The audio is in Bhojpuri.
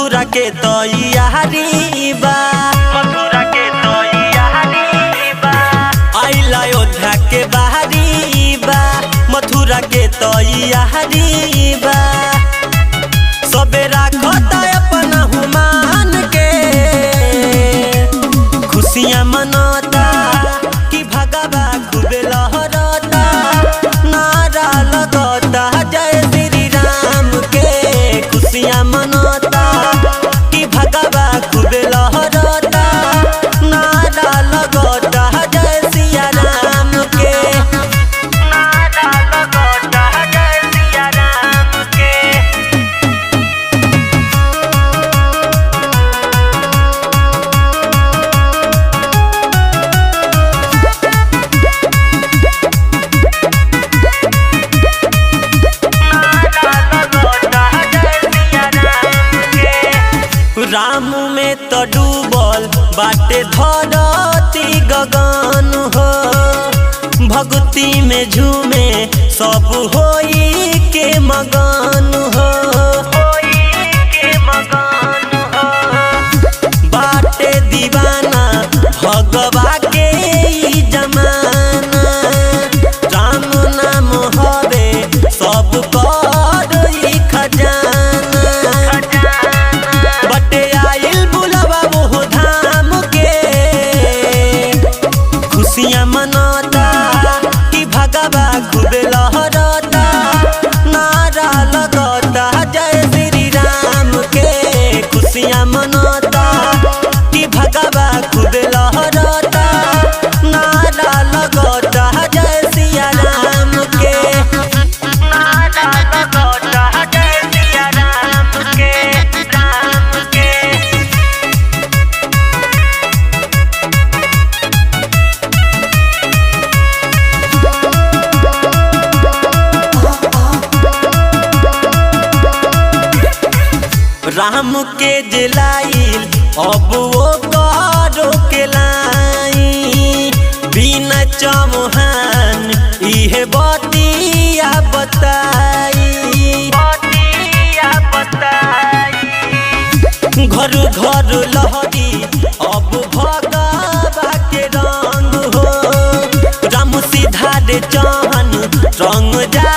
मथुरा के तैयारी बा, मथुरा के तैयारी बा। आइल अयोध्या के बाहरी बा, मथुरा के तैयारी बा। सबे राखता अपना हुमान के, खुशियाँ मनाता कि भगवा खूबे लहराता, नारा लगाता जय श्री राम के। खुशियाँ मनाता कि भगवा खूबे लहराता, नारा लगाता जय सिया राम के, नारा लगाता जय सिया राम के। राम में तो डूबल बाटे धरती गगन हो, भक्ति में झूमे सब होई के मगन हो, होई के मगन हो। बाटे दीवाना भगवा के ई जमाना, राम नाम हवे सब कर ई खजाना। बटे आइल बुलवा मोह धाम के, खुशियाँ मनाता कि भगवा खूबे लहराता, नारा लगाता जय श्री राम के। खुशियाँ मनाता कि भगवा खूबे लहराता, नारा लगाता जय सिया राम के, नारा लगाता जय सिया राम के, राम के। राम के जलाइल अब वो करो के लाई, बिना चौहान इहे बतिया बताई, बतिया बताई। घर घर लहरी अब भगवा के रंग हो, राम सीधा रे चौहान रंग जा